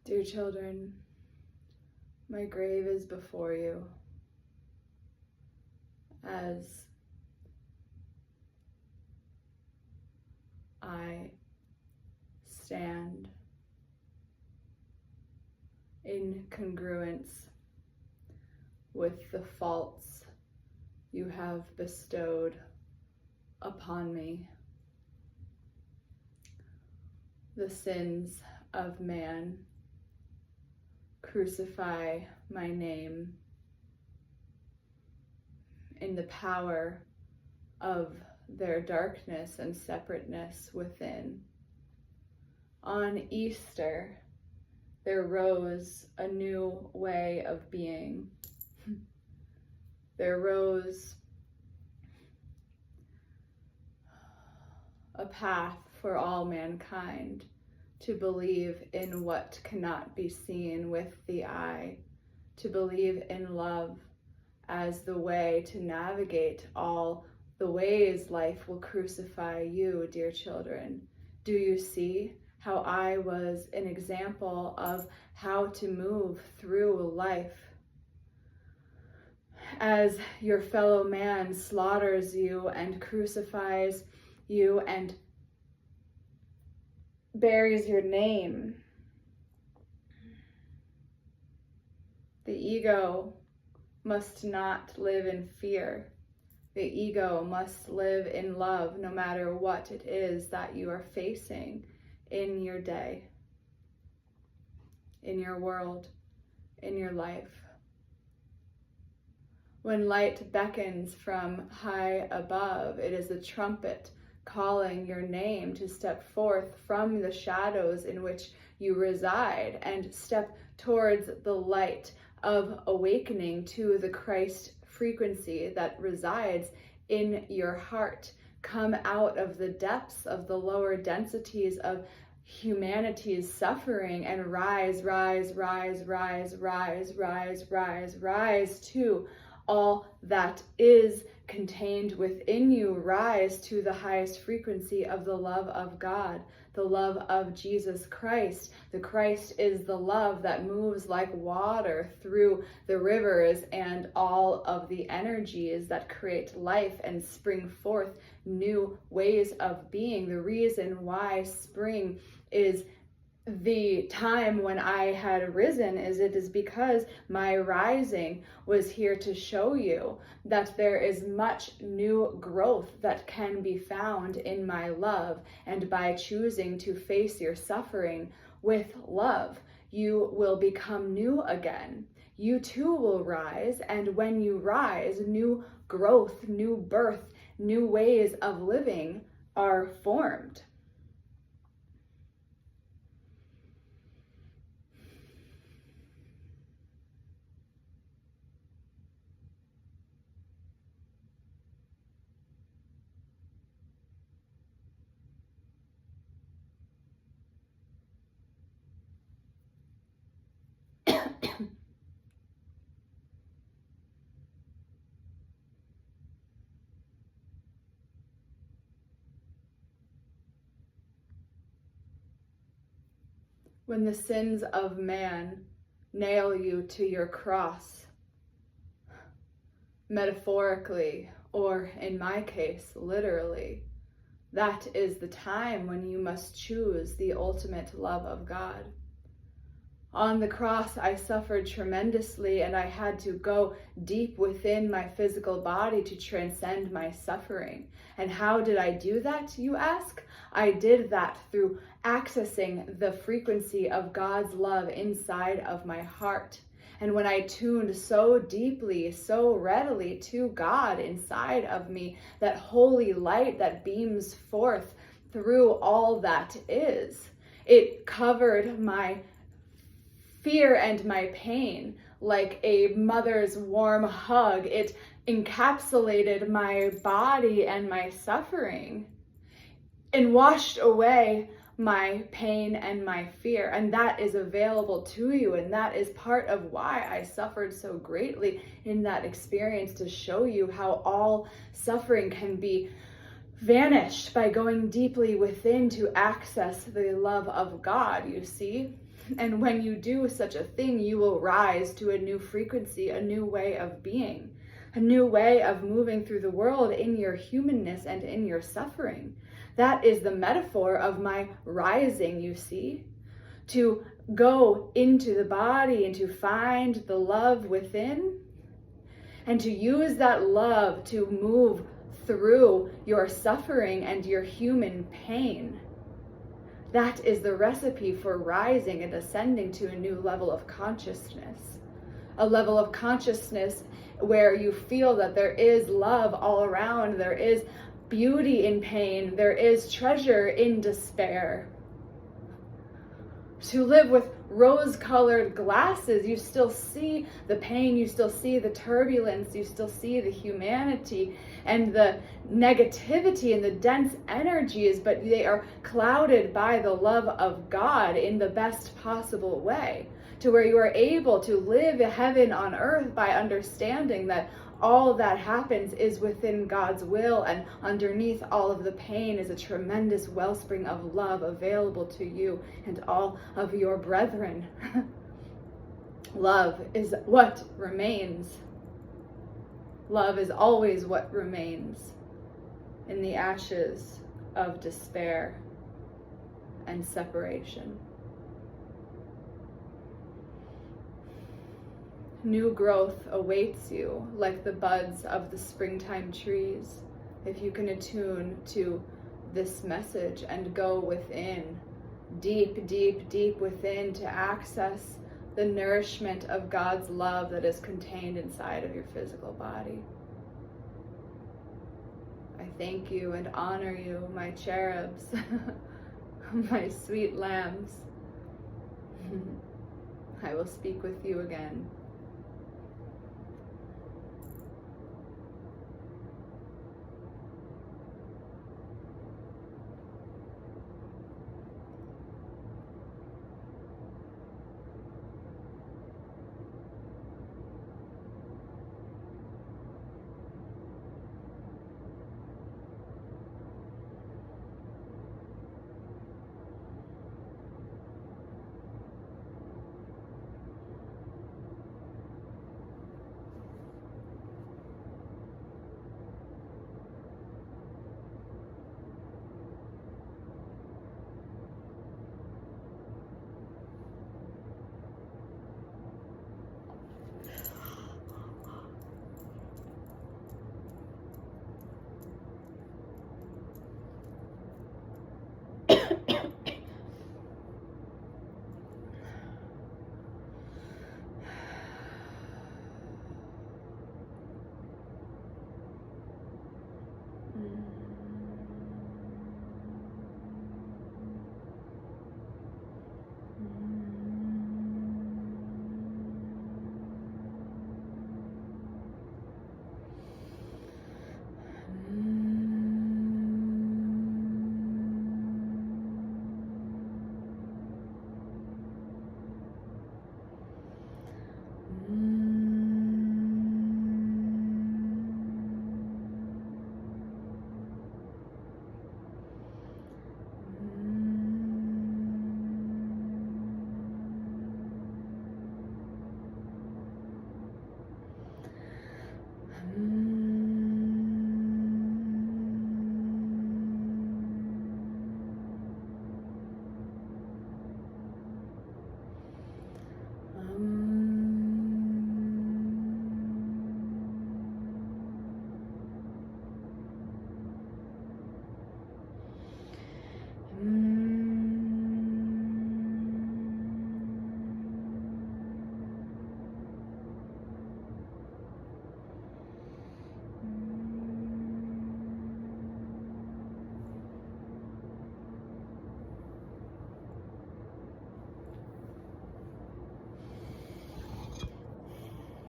Dear children, my grave is before you as I stand in congruence with the faults you have bestowed upon me, the sins of man. Crucify my name in the power of their darkness and separateness within. On Easter, there rose a new way of being. There rose a path for all mankind to believe in what cannot be seen with the eye, to believe in love as the way to navigate all the ways life will crucify you, dear children. Do you see how I was an example of how to move through life? As your fellow man slaughters you and crucifies you and buries your name, the ego must not live in fear. The ego must live in love, no matter what it is that you are facing in your day, in your world, in your life. When light beckons from high above, it is a trumpet calling your name to step forth from the shadows in which you reside and step towards the light of awakening to the Christ frequency that resides in your heart. Come out of the depths of the lower densities of humanity's suffering and rise, rise, rise, rise, rise, rise, rise, rise to all that is contained within you. Rise to the highest frequency of the love of God, the love of Jesus Christ. The Christ is the love that moves like water through the rivers and all of the energies that create life and spring forth new ways of being. The reason why spring is the time when I had risen is because my rising was here to show you that there is much new growth that can be found in my love, and by choosing to face your suffering with love, you will become new again. You too will rise, and when you rise, new growth, new birth, new ways of living are formed. When the sins of man nail you to your cross, metaphorically, or in my case, literally, that is the time when you must choose the ultimate love of God. On the cross, I suffered tremendously, and I had to go deep within my physical body to transcend my suffering. And how did I do that, you ask? I did that through accessing the frequency of God's love inside of my heart. And when I tuned so deeply, so readily to God inside of me, that holy light that beams forth through all that is, it covered my fear and my pain like a mother's warm hug. It encapsulated my body and my suffering and washed away my pain and my fear. And that is available to you. And that is part of why I suffered so greatly in that experience, to show you how all suffering can be vanished by going deeply within to access the love of God, you see? And when you do such a thing, you will rise to a new frequency, a new way of being, a new way of moving through the world in your humanness and in your suffering. That is the metaphor of my rising, you see, to go into the body and to find the love within, and to use that love to move through your suffering and your human pain. That is the recipe for rising and ascending to a new level of consciousness. A level of consciousness where you feel that there is love all around, there is beauty in pain, there is treasure in despair. To live with rose-colored glasses, you still see the pain, you still see the turbulence, you still see the humanity and the negativity and the dense energies, but they are clouded by the love of God in the best possible way, to where you are able to live heaven on earth by understanding that all that happens is within God's will, and underneath all of the pain is a tremendous wellspring of love available to you and all of your brethren. Love is what remains. Love is always what remains in the ashes of despair and separation. New growth awaits you like the buds of the springtime trees if you can attune to this message and go within, deep, deep, deep within, to access the nourishment of God's love that is contained inside of your physical body. I thank you and honor you, my cherubs, my sweet lambs. I will speak with you again.